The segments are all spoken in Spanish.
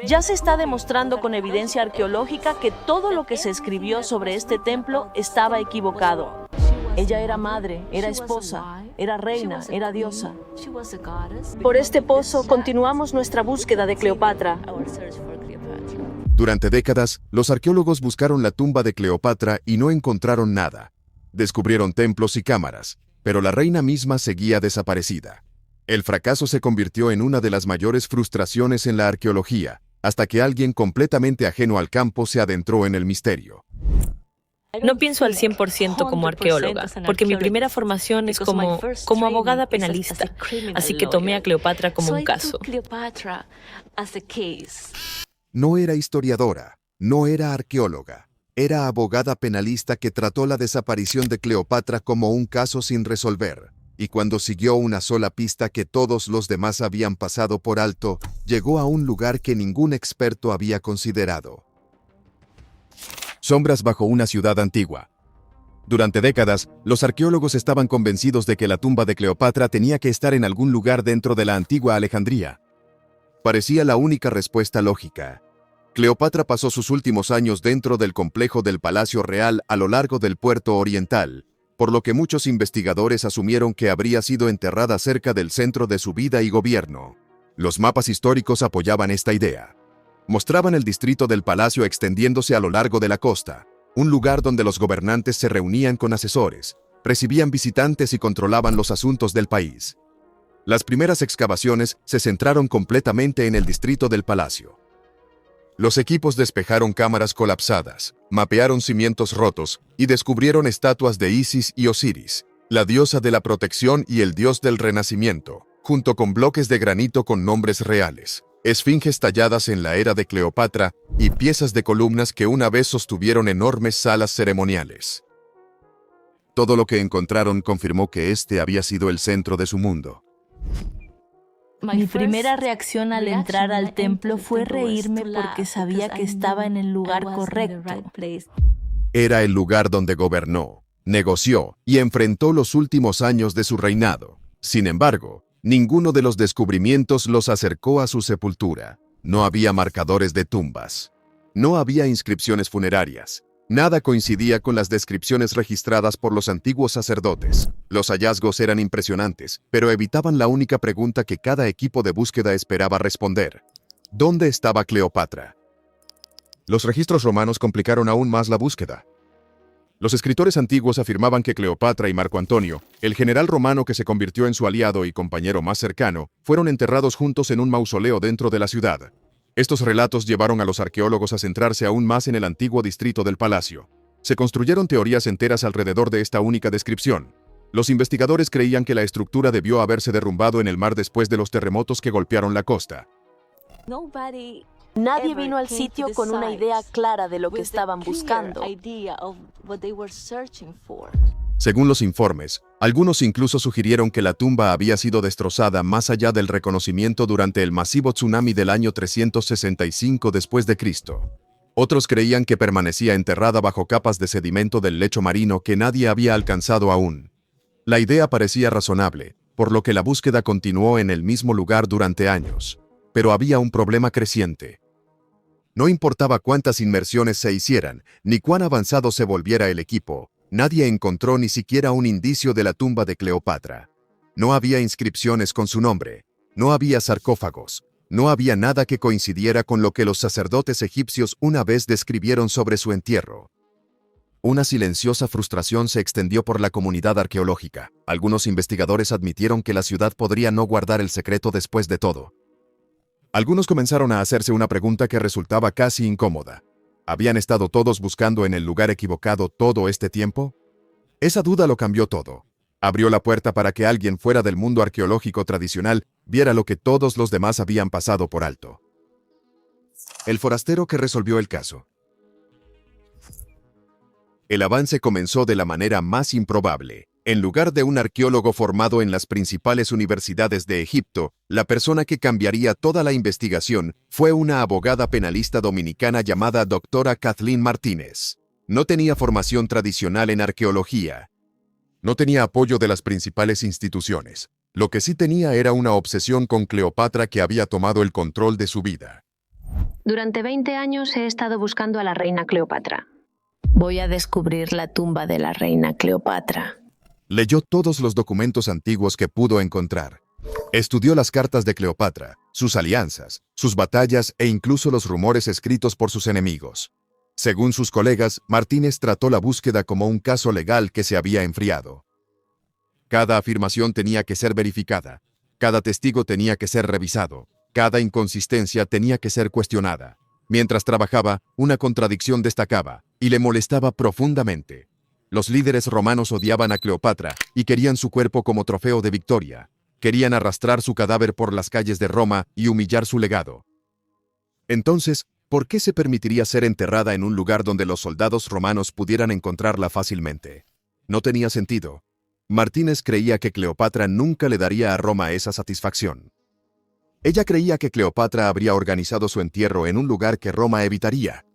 Ya se está demostrando con evidencia arqueológica que todo lo que se escribió sobre este templo estaba equivocado. Ella era madre, era esposa, era reina, era diosa. Por este pozo continuamos nuestra búsqueda de Cleopatra. Durante décadas, los arqueólogos buscaron la tumba de Cleopatra y no encontraron nada. Descubrieron templos y cámaras, pero la reina misma seguía desaparecida. El fracaso se convirtió en una de las mayores frustraciones en la arqueología, hasta que alguien completamente ajeno al campo se adentró en el misterio. No pienso al 100% como arqueóloga, porque mi primera formación es como abogada penalista, así que tomé a Cleopatra como un caso. No era historiadora, no era arqueóloga, era abogada penalista que trató la desaparición de Cleopatra como un caso sin resolver, y cuando siguió una sola pista que todos los demás habían pasado por alto, llegó a un lugar que ningún experto había considerado. Sombras bajo una ciudad antigua. Durante décadas, los arqueólogos estaban convencidos de que la tumba de Cleopatra tenía que estar en algún lugar dentro de la antigua Alejandría. Parecía la única respuesta lógica. Cleopatra pasó sus últimos años dentro del complejo del Palacio Real a lo largo del puerto oriental, por lo que muchos investigadores asumieron que habría sido enterrada cerca del centro de su vida y gobierno. Los mapas históricos apoyaban esta idea. Mostraban el distrito del palacio extendiéndose a lo largo de la costa, un lugar donde los gobernantes se reunían con asesores, recibían visitantes y controlaban los asuntos del país. Las primeras excavaciones se centraron completamente en el distrito del palacio. Los equipos despejaron cámaras colapsadas, mapearon cimientos rotos y descubrieron estatuas de Isis y Osiris, la diosa de la protección y el dios del renacimiento, junto con bloques de granito con nombres reales, esfinges talladas en la era de Cleopatra y piezas de columnas que una vez sostuvieron enormes salas ceremoniales. Todo lo que encontraron confirmó que este había sido el centro de su mundo. Mi primera reacción al entrar al templo fue reírme porque sabía que estaba en el lugar correcto. Era el lugar donde gobernó, negoció y enfrentó los últimos años de su reinado. Sin embargo, ninguno de los descubrimientos los acercó a su sepultura. No había marcadores de tumbas. No había inscripciones funerarias. Nada coincidía con las descripciones registradas por los antiguos sacerdotes. Los hallazgos eran impresionantes, pero evitaban la única pregunta que cada equipo de búsqueda esperaba responder. ¿Dónde estaba Cleopatra? Los registros romanos complicaron aún más la búsqueda. Los escritores antiguos afirmaban que Cleopatra y Marco Antonio, el general romano que se convirtió en su aliado y compañero más cercano, fueron enterrados juntos en un mausoleo dentro de la ciudad. Estos relatos llevaron a los arqueólogos a centrarse aún más en el antiguo distrito del palacio. Se construyeron teorías enteras alrededor de esta única descripción. Los investigadores creían que la estructura debió haberse derrumbado en el mar después de los terremotos que golpearon la costa. Nadie vino al sitio con una idea clara de lo que estaban buscando. Según los informes, algunos incluso sugirieron que la tumba había sido destrozada más allá del reconocimiento durante el masivo tsunami del año 365 después de Cristo. Otros creían que permanecía enterrada bajo capas de sedimento del lecho marino que nadie había alcanzado aún. La idea parecía razonable, por lo que la búsqueda continuó en el mismo lugar durante años. Pero había un problema creciente. No importaba cuántas inmersiones se hicieran, ni cuán avanzado se volviera el equipo, nadie encontró ni siquiera un indicio de la tumba de Cleopatra. No había inscripciones con su nombre, no había sarcófagos, no había nada que coincidiera con lo que los sacerdotes egipcios una vez describieron sobre su entierro. Una silenciosa frustración se extendió por la comunidad arqueológica. Algunos investigadores admitieron que la ciudad podría no guardar el secreto después de todo. Algunos comenzaron a hacerse una pregunta que resultaba casi incómoda. ¿Habían estado todos buscando en el lugar equivocado todo este tiempo? Esa duda lo cambió todo. Abrió la puerta para que alguien fuera del mundo arqueológico tradicional viera lo que todos los demás habían pasado por alto. El forastero que resolvió el caso. El avance comenzó de la manera más improbable. En lugar de un arqueólogo formado en las principales universidades de Egipto, la persona que cambiaría toda la investigación fue una abogada penalista dominicana llamada doctora Kathleen Martínez. No tenía formación tradicional en arqueología. No tenía apoyo de las principales instituciones. Lo que sí tenía era una obsesión con Cleopatra que había tomado el control de su vida. Durante 20 años he estado buscando a la reina Cleopatra. Voy a descubrir la tumba de la reina Cleopatra. Leyó todos los documentos antiguos que pudo encontrar. Estudió las cartas de Cleopatra, sus alianzas, sus batallas e incluso los rumores escritos por sus enemigos. Según sus colegas, Martínez trató la búsqueda como un caso legal que se había enfriado. Cada afirmación tenía que ser verificada, cada testigo tenía que ser revisado, cada inconsistencia tenía que ser cuestionada. Mientras trabajaba, una contradicción destacaba y le molestaba profundamente. Los líderes romanos odiaban a Cleopatra y querían su cuerpo como trofeo de victoria. Querían arrastrar su cadáver por las calles de Roma y humillar su legado. Entonces, ¿por qué se permitiría ser enterrada en un lugar donde los soldados romanos pudieran encontrarla fácilmente? No tenía sentido. Martínez creía que Cleopatra nunca le daría a Roma esa satisfacción. Ella creía que Cleopatra habría organizado su entierro en un lugar que Roma evitaría.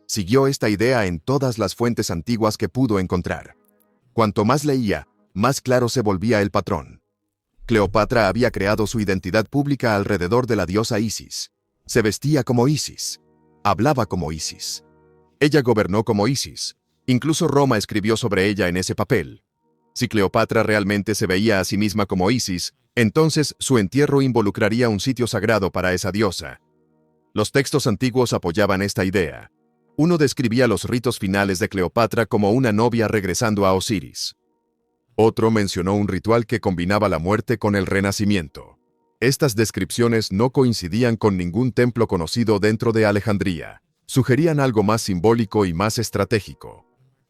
Siguió esta idea en todas las fuentes antiguas que pudo encontrar. Cuanto más leía, más claro se volvía el patrón. Cleopatra había creado su identidad pública alrededor de la diosa Isis. Se vestía como Isis. Hablaba como Isis. Ella gobernó como Isis. Incluso Roma escribió sobre ella en ese papel. Si Cleopatra realmente se veía a sí misma como Isis, entonces su entierro involucraría un sitio sagrado para esa diosa. Los textos antiguos apoyaban esta idea. Uno describía los ritos finales de Cleopatra como una novia regresando a Osiris. Otro mencionó un ritual que combinaba la muerte con el renacimiento. Estas descripciones no coincidían con ningún templo conocido dentro de Alejandría. Sugerían algo más simbólico y más estratégico.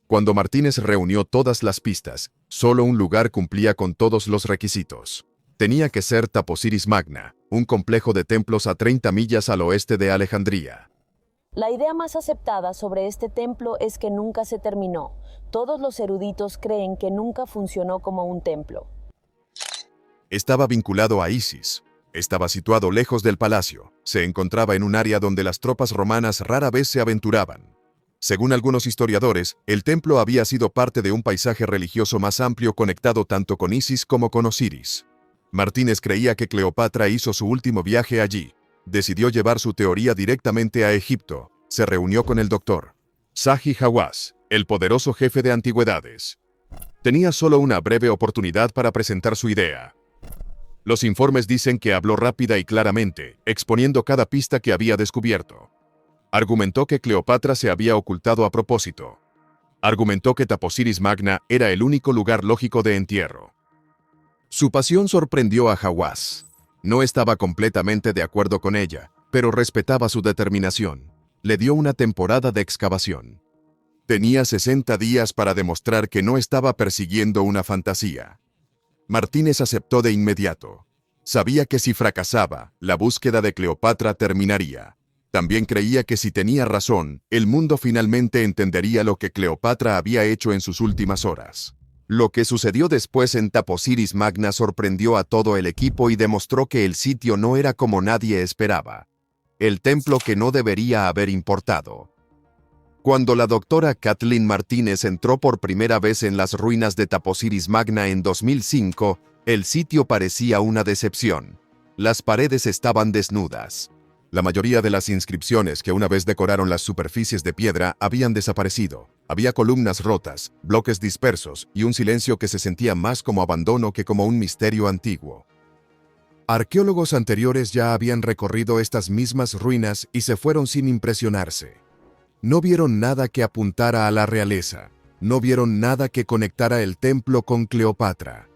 Cuando Martínez reunió todas las pistas, solo un lugar cumplía con todos los requisitos. Tenía que ser Taposiris Magna, un complejo de templos a 30 millas al oeste de Alejandría. La idea más aceptada sobre este templo es que nunca se terminó. Todos los eruditos creen que nunca funcionó como un templo. Estaba vinculado a Isis. Estaba situado lejos del palacio. Se encontraba en un área donde las tropas romanas rara vez se aventuraban. Según algunos historiadores, el templo había sido parte de un paisaje religioso más amplio conectado tanto con Isis como con Osiris. Martínez creía que Cleopatra hizo su último viaje allí. Decidió llevar su teoría directamente a Egipto. Se reunió con el doctor Zahi Hawass, el poderoso jefe de antigüedades. Tenía solo una breve oportunidad para presentar su idea. Los informes dicen que habló rápida y claramente, exponiendo cada pista que había descubierto. Argumentó que Cleopatra se había ocultado a propósito. Argumentó que Taposiris Magna era el único lugar lógico de entierro. Su pasión sorprendió a Hawass. No estaba completamente de acuerdo con ella, pero respetaba su determinación. Le dio una temporada de excavación. Tenía 60 días para demostrar que no estaba persiguiendo una fantasía. Martínez aceptó de inmediato. Sabía que si fracasaba, la búsqueda de Cleopatra terminaría. También creía que si tenía razón, el mundo finalmente entendería lo que Cleopatra había hecho en sus últimas horas. Lo que sucedió después en Taposiris Magna sorprendió a todo el equipo y demostró que el sitio no era como nadie esperaba. El templo que no debería haber importado. Cuando la doctora Kathleen Martínez entró por primera vez en las ruinas de Taposiris Magna en 2005, el sitio parecía una decepción. Las paredes estaban desnudas. La mayoría de las inscripciones que una vez decoraron las superficies de piedra habían desaparecido. Había columnas rotas, bloques dispersos y un silencio que se sentía más como abandono que como un misterio antiguo. Arqueólogos anteriores ya habían recorrido estas mismas ruinas y se fueron sin impresionarse. No vieron nada que apuntara a la realeza. No vieron nada que conectara el templo con Cleopatra.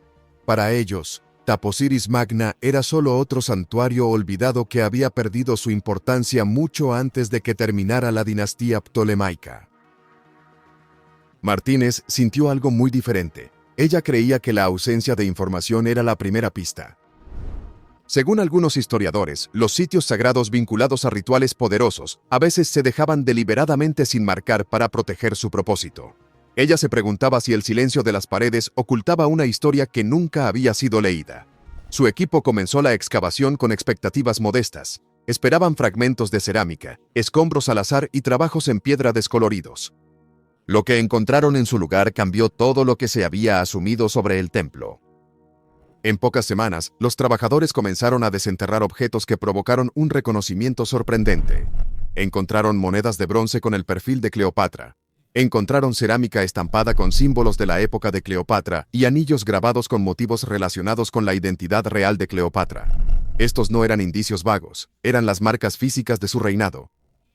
Para ellos, Taposiris Magna era solo otro santuario olvidado que había perdido su importancia mucho antes de que terminara la dinastía ptolemaica. Martínez sintió algo muy diferente. Ella creía que la ausencia de información era la primera pista. Según algunos historiadores, los sitios sagrados vinculados a rituales poderosos a veces se dejaban deliberadamente sin marcar para proteger su propósito. Ella se preguntaba si el silencio de las paredes ocultaba una historia que nunca había sido leída. Su equipo comenzó la excavación con expectativas modestas. Esperaban fragmentos de cerámica, escombros al azar y trabajos en piedra descoloridos. Lo que encontraron en su lugar cambió todo lo que se había asumido sobre el templo. En pocas semanas, los trabajadores comenzaron a desenterrar objetos que provocaron un reconocimiento sorprendente. Encontraron monedas de bronce con el perfil de Cleopatra. Encontraron cerámica estampada con símbolos de la época de Cleopatra y anillos grabados con motivos relacionados con la identidad real de Cleopatra. Estos no eran indicios vagos, eran las marcas físicas de su reinado.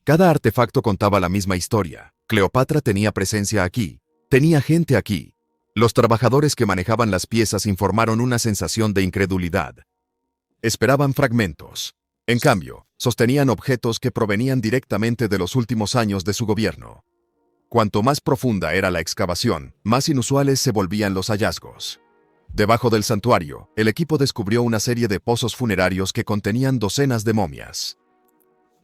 Cada artefacto contaba la misma historia. Cleopatra tenía presencia aquí, tenía gente aquí. Los trabajadores que manejaban las piezas informaron una sensación de incredulidad. Esperaban fragmentos. En cambio, sostenían objetos que provenían directamente de los últimos años de su gobierno. Cuanto más profunda era la excavación, más inusuales se volvían los hallazgos. Debajo del santuario, el equipo descubrió una serie de pozos funerarios que contenían docenas de momias.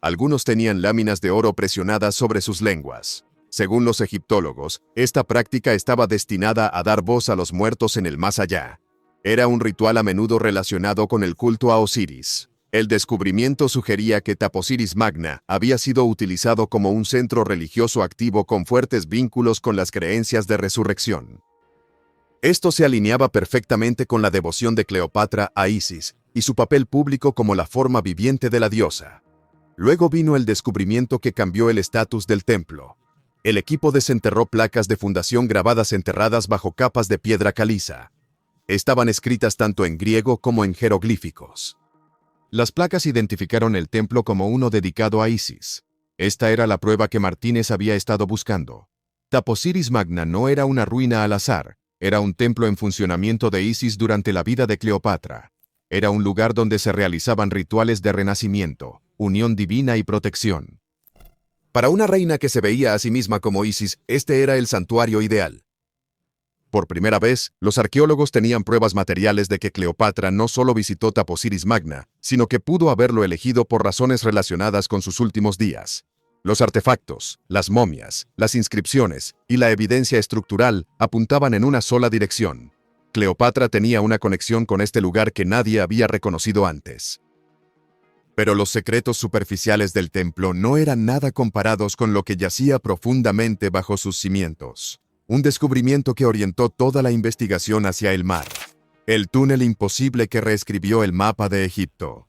Algunos tenían láminas de oro presionadas sobre sus lenguas. Según los egiptólogos, esta práctica estaba destinada a dar voz a los muertos en el más allá. Era un ritual a menudo relacionado con el culto a Osiris. El descubrimiento sugería que Taposiris Magna había sido utilizado como un centro religioso activo con fuertes vínculos con las creencias de resurrección. Esto se alineaba perfectamente con la devoción de Cleopatra a Isis y su papel público como la forma viviente de la diosa. Luego vino el descubrimiento que cambió el estatus del templo. El equipo desenterró placas de fundación grabadas enterradas bajo capas de piedra caliza. Estaban escritas tanto en griego como en jeroglíficos. Las placas identificaron el templo como uno dedicado a Isis. Esta era la prueba que Martínez había estado buscando. Taposiris Magna no era una ruina al azar, era un templo en funcionamiento de Isis durante la vida de Cleopatra. Era un lugar donde se realizaban rituales de renacimiento, unión divina y protección. Para una reina que se veía a sí misma como Isis, este era el santuario ideal. Por primera vez, los arqueólogos tenían pruebas materiales de que Cleopatra no solo visitó Taposiris Magna, sino que pudo haberlo elegido por razones relacionadas con sus últimos días. Los artefactos, las momias, las inscripciones y la evidencia estructural apuntaban en una sola dirección. Cleopatra tenía una conexión con este lugar que nadie había reconocido antes. Pero los secretos superficiales del templo no eran nada comparados con lo que yacía profundamente bajo sus cimientos. Un descubrimiento que orientó toda la investigación hacia el mar. El túnel imposible que reescribió el mapa de Egipto.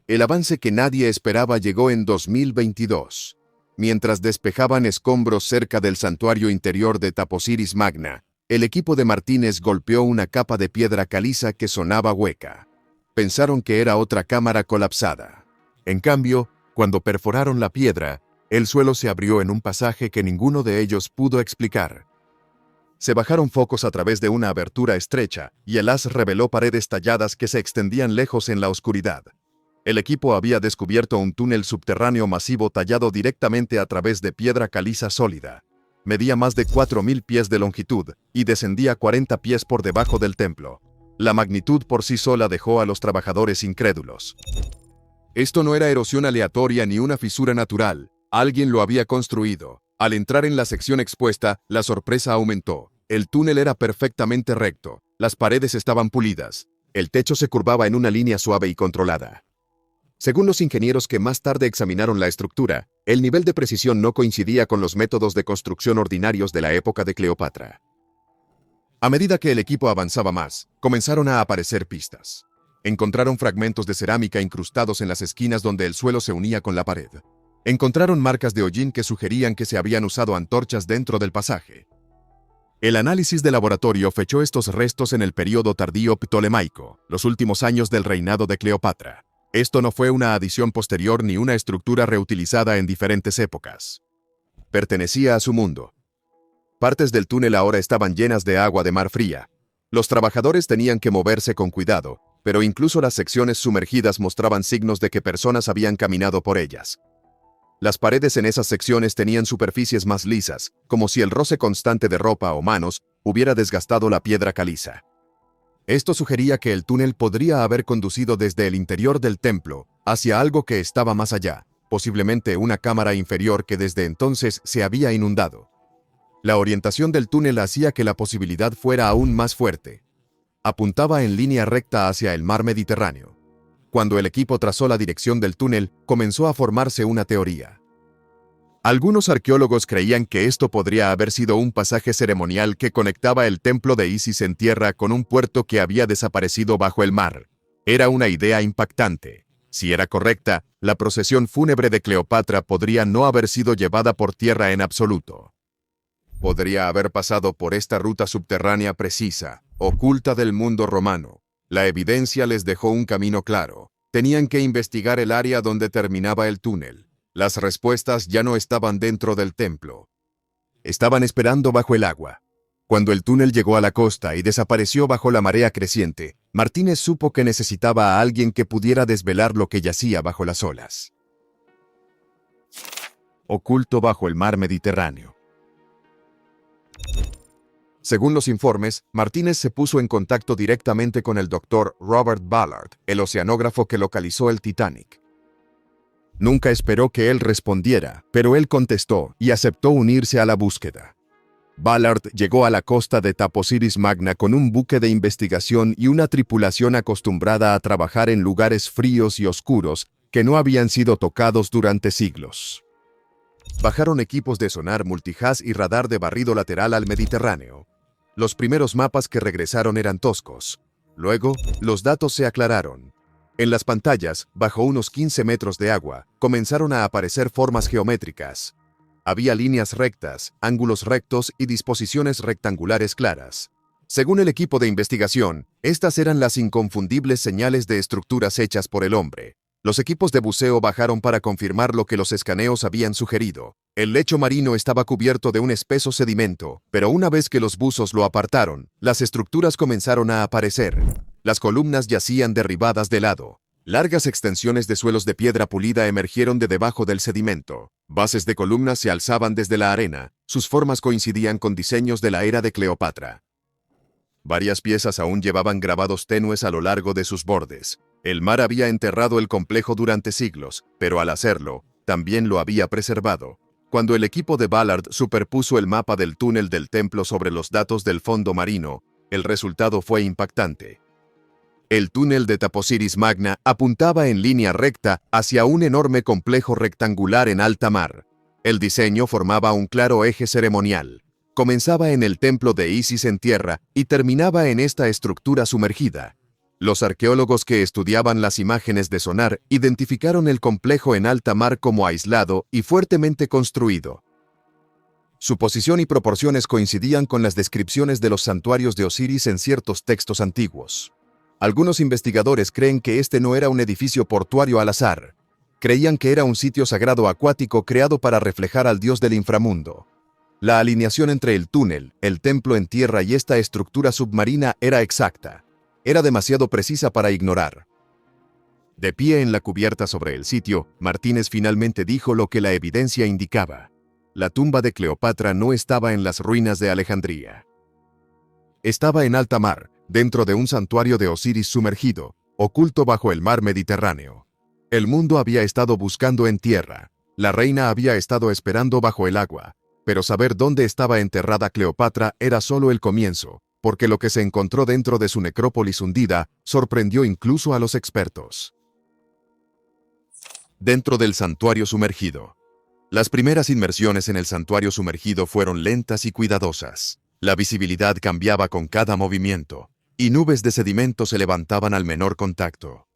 El avance que nadie esperaba llegó en 2022. Mientras despejaban escombros cerca del santuario interior de Taposiris Magna, el equipo de Martínez golpeó una capa de piedra caliza que sonaba hueca. Pensaron que era otra cámara colapsada. En cambio, cuando perforaron la piedra, el suelo se abrió en un pasaje que ninguno de ellos pudo explicar. Se bajaron focos a través de una abertura estrecha, y el haz reveló paredes talladas que se extendían lejos en la oscuridad. El equipo había descubierto un túnel subterráneo masivo tallado directamente a través de piedra caliza sólida. Medía más de 4.000 pies de longitud, y descendía 40 pies por debajo del templo. La magnitud por sí sola dejó a los trabajadores incrédulos. Esto no era erosión aleatoria ni una fisura natural. Alguien lo había construido. Al entrar en la sección expuesta, la sorpresa aumentó. El túnel era perfectamente recto. Las paredes estaban pulidas. El techo se curvaba en una línea suave y controlada. Según los ingenieros que más tarde examinaron la estructura, el nivel de precisión no coincidía con los métodos de construcción ordinarios de la época de Cleopatra. A medida que el equipo avanzaba más, comenzaron a aparecer pistas. Encontraron fragmentos de cerámica incrustados en las esquinas donde el suelo se unía con la pared. Encontraron marcas de hollín que sugerían que se habían usado antorchas dentro del pasaje. El análisis de laboratorio fechó estos restos en el período tardío ptolemaico, los últimos años del reinado de Cleopatra. Esto no fue una adición posterior ni una estructura reutilizada en diferentes épocas. Pertenecía a su mundo. Partes del túnel ahora estaban llenas de agua de mar fría. Los trabajadores tenían que moverse con cuidado, pero incluso las secciones sumergidas mostraban signos de que personas habían caminado por ellas. Las paredes en esas secciones tenían superficies más lisas, como si el roce constante de ropa o manos hubiera desgastado la piedra caliza. Esto sugería que el túnel podría haber conducido desde el interior del templo hacia algo que estaba más allá, posiblemente una cámara inferior que desde entonces se había inundado. La orientación del túnel hacía que la posibilidad fuera aún más fuerte. Apuntaba en línea recta hacia el mar Mediterráneo. Cuando el equipo trazó la dirección del túnel, comenzó a formarse una teoría. Algunos arqueólogos creían que esto podría haber sido un pasaje ceremonial que conectaba el templo de Isis en tierra con un puerto que había desaparecido bajo el mar. Era una idea impactante. Si era correcta, la procesión fúnebre de Cleopatra podría no haber sido llevada por tierra en absoluto. Podría haber pasado por esta ruta subterránea precisa, oculta del mundo romano. La evidencia les dejó un camino claro. Tenían que investigar el área donde terminaba el túnel. Las respuestas ya no estaban dentro del templo. Estaban esperando bajo el agua. Cuando el túnel llegó a la costa y desapareció bajo la marea creciente, Martínez supo que necesitaba a alguien que pudiera desvelar lo que yacía bajo las olas. Oculto bajo el mar Mediterráneo. Según los informes, Martínez se puso en contacto directamente con el doctor Robert Ballard, el oceanógrafo que localizó el Titanic. Nunca esperó que él respondiera, pero él contestó y aceptó unirse a la búsqueda. Ballard llegó a la costa de Taposiris Magna con un buque de investigación y una tripulación acostumbrada a trabajar en lugares fríos y oscuros que no habían sido tocados durante siglos. Bajaron equipos de sonar multihaz y radar de barrido lateral al Mediterráneo. Los primeros mapas que regresaron eran toscos. Luego, los datos se aclararon. En las pantallas, bajo unos 15 metros de agua, comenzaron a aparecer formas geométricas. Había líneas rectas, ángulos rectos y disposiciones rectangulares claras. Según el equipo de investigación, estas eran las inconfundibles señales de estructuras hechas por el hombre. Los equipos de buceo bajaron para confirmar lo que los escaneos habían sugerido. El lecho marino estaba cubierto de un espeso sedimento, pero una vez que los buzos lo apartaron, las estructuras comenzaron a aparecer. Las columnas yacían derribadas de lado. Largas extensiones de suelos de piedra pulida emergieron de debajo del sedimento. Bases de columnas se alzaban desde la arena. Sus formas coincidían con diseños de la era de Cleopatra. Varias piezas aún llevaban grabados tenues a lo largo de sus bordes. El mar había enterrado el complejo durante siglos, pero al hacerlo, también lo había preservado. Cuando el equipo de Ballard superpuso el mapa del túnel del templo sobre los datos del fondo marino, el resultado fue impactante. El túnel de Taposiris Magna apuntaba en línea recta hacia un enorme complejo rectangular en alta mar. El diseño formaba un claro eje ceremonial. Comenzaba en el templo de Isis en tierra y terminaba en esta estructura sumergida. Los arqueólogos que estudiaban las imágenes de sonar identificaron el complejo en alta mar como aislado y fuertemente construido. Su posición y proporciones coincidían con las descripciones de los santuarios de Osiris en ciertos textos antiguos. Algunos investigadores creen que este no era un edificio portuario al azar. Creían que era un sitio sagrado acuático creado para reflejar al dios del inframundo. La alineación entre el túnel, el templo en tierra y esta estructura submarina era exacta. Era demasiado precisa para ignorar. De pie en la cubierta sobre el sitio, Martínez finalmente dijo lo que la evidencia indicaba. La tumba de Cleopatra no estaba en las ruinas de Alejandría. Estaba en alta mar, dentro de un santuario de Osiris sumergido, oculto bajo el mar Mediterráneo. El mundo había estado buscando en tierra. La reina había estado esperando bajo el agua. Pero saber dónde estaba enterrada Cleopatra era solo el comienzo, porque lo que se encontró dentro de su necrópolis hundida sorprendió incluso a los expertos. Dentro del santuario sumergido. Las primeras inmersiones en el santuario sumergido fueron lentas y cuidadosas. La visibilidad cambiaba con cada movimiento, y nubes de sedimento se levantaban al menor contacto.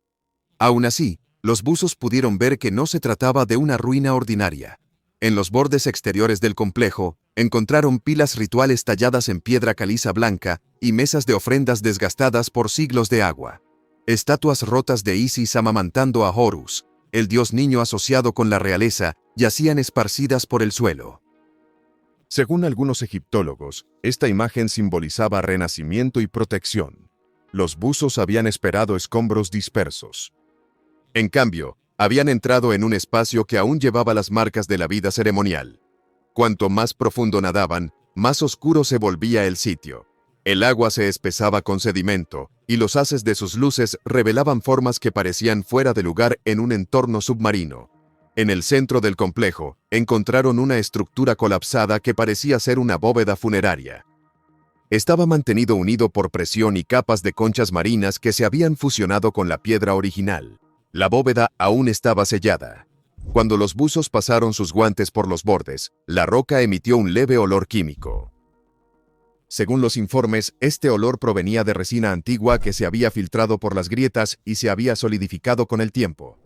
Aún así, los buzos pudieron ver que no se trataba de una ruina ordinaria. En los bordes exteriores del complejo, encontraron pilas rituales talladas en piedra caliza blanca y mesas de ofrendas desgastadas por siglos de agua. Estatuas rotas de Isis amamantando a Horus, el dios niño asociado con la realeza, yacían esparcidas por el suelo. Según algunos egiptólogos, esta imagen simbolizaba renacimiento y protección. Los buzos habían esperado escombros dispersos. En cambio, habían entrado en un espacio que aún llevaba las marcas de la vida ceremonial. Cuanto más profundo nadaban, más oscuro se volvía el sitio. El agua se espesaba con sedimento, y los haces de sus luces revelaban formas que parecían fuera de lugar en un entorno submarino. En el centro del complejo, encontraron una estructura colapsada que parecía ser una bóveda funeraria. Estaba mantenido unido por presión y capas de conchas marinas que se habían fusionado con la piedra original. La bóveda aún estaba sellada. Cuando los buzos pasaron sus guantes por los bordes, la roca emitió un leve olor químico. Según los informes, este olor provenía de resina antigua que se había filtrado por las grietas y se había solidificado con el tiempo.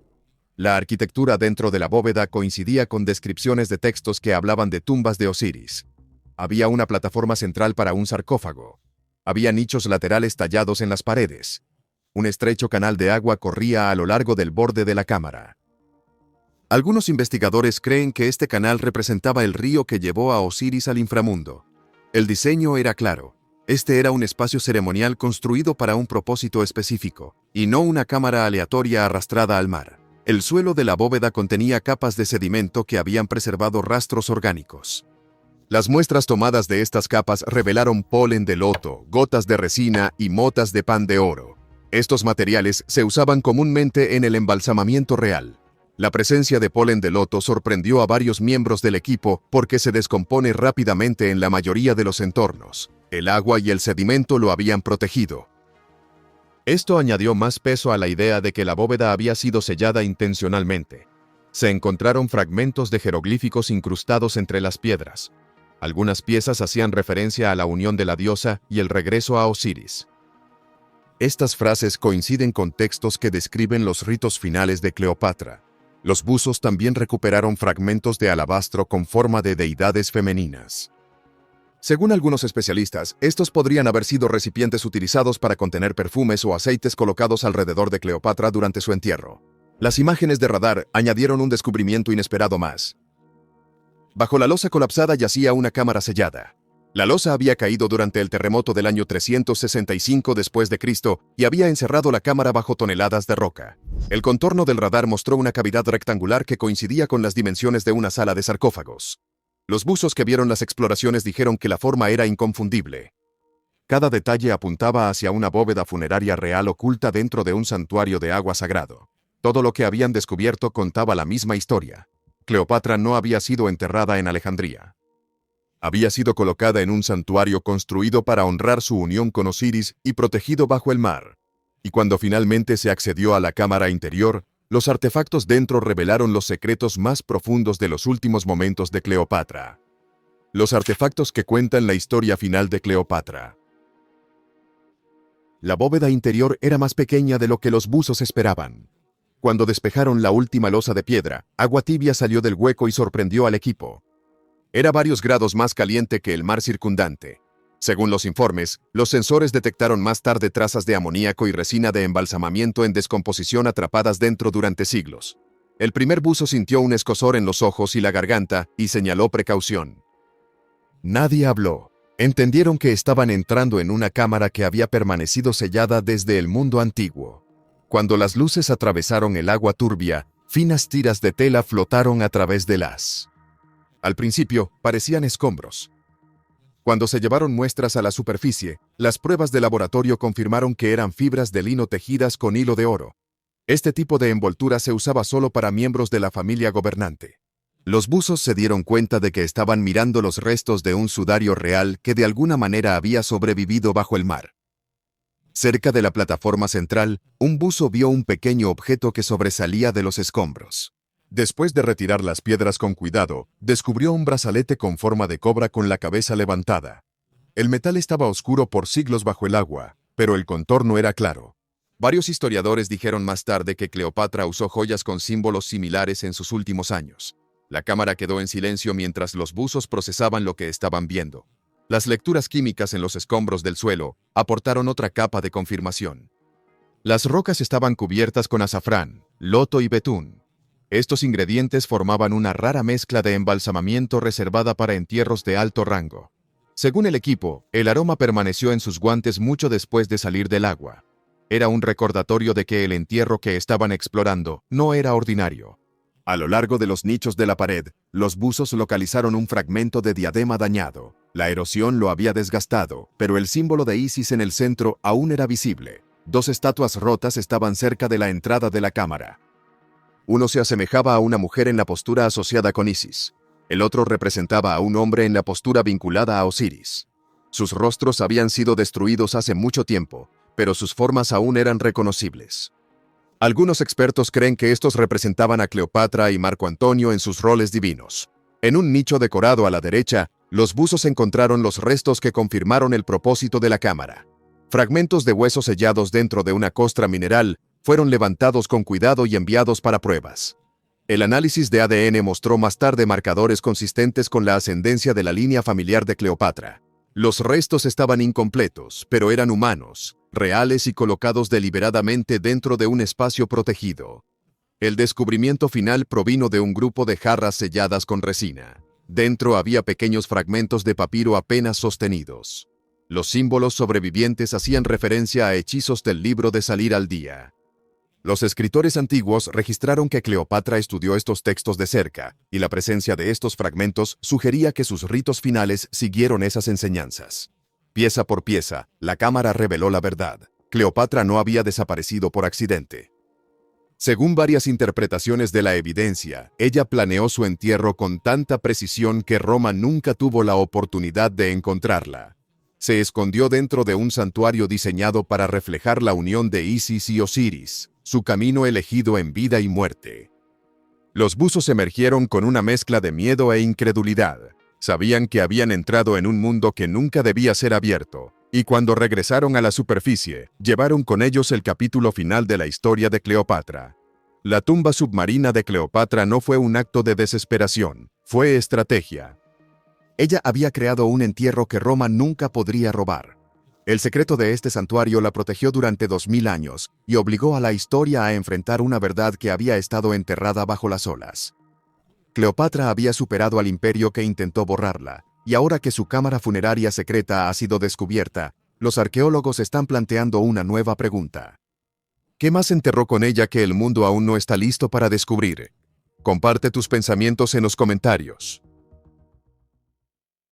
La arquitectura dentro de la bóveda coincidía con descripciones de textos que hablaban de tumbas de Osiris. Había una plataforma central para un sarcófago. Había nichos laterales tallados en las paredes. Un estrecho canal de agua corría a lo largo del borde de la cámara. Algunos investigadores creen que este canal representaba el río que llevó a Osiris al inframundo. El diseño era claro. Este era un espacio ceremonial construido para un propósito específico, y no una cámara aleatoria arrastrada al mar. El suelo de la bóveda contenía capas de sedimento que habían preservado rastros orgánicos. Las muestras tomadas de estas capas revelaron polen de loto, gotas de resina y motas de pan de oro. Estos materiales se usaban comúnmente en el embalsamamiento real. La presencia de polen de loto sorprendió a varios miembros del equipo porque se descompone rápidamente en la mayoría de los entornos. El agua y el sedimento lo habían protegido. Esto añadió más peso a la idea de que la bóveda había sido sellada intencionalmente. Se encontraron fragmentos de jeroglíficos incrustados entre las piedras. Algunas piezas hacían referencia a la unión de la diosa y el regreso a Osiris. Estas frases coinciden con textos que describen los ritos finales de Cleopatra. Los buzos también recuperaron fragmentos de alabastro con forma de deidades femeninas. Según algunos especialistas, estos podrían haber sido recipientes utilizados para contener perfumes o aceites colocados alrededor de Cleopatra durante su entierro. Las imágenes de radar añadieron un descubrimiento inesperado más. Bajo la losa colapsada yacía una cámara sellada. La losa había caído durante el terremoto del año 365 después de Cristo y había encerrado la cámara bajo toneladas de roca. El contorno del radar mostró una cavidad rectangular que coincidía con las dimensiones de una sala de sarcófagos. Los buzos que vieron las exploraciones dijeron que la forma era inconfundible. Cada detalle apuntaba hacia una bóveda funeraria real oculta dentro de un santuario de agua sagrado. Todo lo que habían descubierto contaba la misma historia. Cleopatra no había sido enterrada en Alejandría. Había sido colocada en un santuario construido para honrar su unión con Osiris y protegido bajo el mar. Y cuando finalmente se accedió a la cámara interior, los artefactos dentro revelaron los secretos más profundos de los últimos momentos de Cleopatra. Los artefactos que cuentan la historia final de Cleopatra. La bóveda interior era más pequeña de lo que los buzos esperaban. Cuando despejaron la última losa de piedra, agua tibia salió del hueco y sorprendió al equipo. Era varios grados más caliente que el mar circundante. Según los informes, los sensores detectaron más tarde trazas de amoníaco y resina de embalsamamiento en descomposición atrapadas dentro durante siglos. El primer buzo sintió un escozor en los ojos y la garganta y señaló precaución. Nadie habló. Entendieron que estaban entrando en una cámara que había permanecido sellada desde el mundo antiguo. Cuando las luces atravesaron el agua turbia, finas tiras de tela flotaron a través de las. Al principio, parecían escombros. Cuando se llevaron muestras a la superficie, las pruebas de laboratorio confirmaron que eran fibras de lino tejidas con hilo de oro. Este tipo de envoltura se usaba solo para miembros de la familia gobernante. Los buzos se dieron cuenta de que estaban mirando los restos de un sudario real que de alguna manera había sobrevivido bajo el mar. Cerca de la plataforma central, un buzo vio un pequeño objeto que sobresalía de los escombros. Después de retirar las piedras con cuidado, descubrió un brazalete con forma de cobra con la cabeza levantada. El metal estaba oscuro por siglos bajo el agua, pero el contorno era claro. Varios historiadores dijeron más tarde que Cleopatra usó joyas con símbolos similares en sus últimos años. La cámara quedó en silencio mientras los buzos procesaban lo que estaban viendo. Las lecturas químicas en los escombros del suelo aportaron otra capa de confirmación. Las rocas estaban cubiertas con azafrán, loto y betún. Estos ingredientes formaban una rara mezcla de embalsamamiento reservada para entierros de alto rango. Según el equipo, el aroma permaneció en sus guantes mucho después de salir del agua. Era un recordatorio de que el entierro que estaban explorando no era ordinario. A lo largo de los nichos de la pared, los buzos localizaron un fragmento de diadema dañado. La erosión lo había desgastado, pero el símbolo de Isis en el centro aún era visible. 2 estatuas rotas estaban cerca de la entrada de la cámara. Uno se asemejaba a una mujer en la postura asociada con Isis. El otro representaba a un hombre en la postura vinculada a Osiris. Sus rostros habían sido destruidos hace mucho tiempo, pero sus formas aún eran reconocibles. Algunos expertos creen que estos representaban a Cleopatra y Marco Antonio en sus roles divinos. En un nicho decorado a la derecha, los buzos encontraron los restos que confirmaron el propósito de la cámara. Fragmentos de huesos sellados dentro de una costra mineral fueron levantados con cuidado y enviados para pruebas. El análisis de ADN mostró más tarde marcadores consistentes con la ascendencia de la línea familiar de Cleopatra. Los restos estaban incompletos, pero eran humanos, reales y colocados deliberadamente dentro de un espacio protegido. El descubrimiento final provino de un grupo de jarras selladas con resina. Dentro había pequeños fragmentos de papiro apenas sostenidos. Los símbolos sobrevivientes hacían referencia a hechizos del libro de Salir al Día. Los escritores antiguos registraron que Cleopatra estudió estos textos de cerca, y la presencia de estos fragmentos sugería que sus ritos finales siguieron esas enseñanzas. Pieza por pieza, la cámara reveló la verdad. Cleopatra no había desaparecido por accidente. Según varias interpretaciones de la evidencia, ella planeó su entierro con tanta precisión que Roma nunca tuvo la oportunidad de encontrarla. Se escondió dentro de un santuario diseñado para reflejar la unión de Isis y Osiris, su camino elegido en vida y muerte. Los buzos emergieron con una mezcla de miedo e incredulidad. Sabían que habían entrado en un mundo que nunca debía ser abierto, y cuando regresaron a la superficie, llevaron con ellos el capítulo final de la historia de Cleopatra. La tumba submarina de Cleopatra no fue un acto de desesperación, fue estrategia. Ella había creado un entierro que Roma nunca podría robar. El secreto de este santuario la protegió durante 2000 años y obligó a la historia a enfrentar una verdad que había estado enterrada bajo las olas. Cleopatra había superado al imperio que intentó borrarla, y ahora que su cámara funeraria secreta ha sido descubierta, los arqueólogos están planteando una nueva pregunta. ¿Qué más enterró con ella que el mundo aún no está listo para descubrir? Comparte tus pensamientos en los comentarios.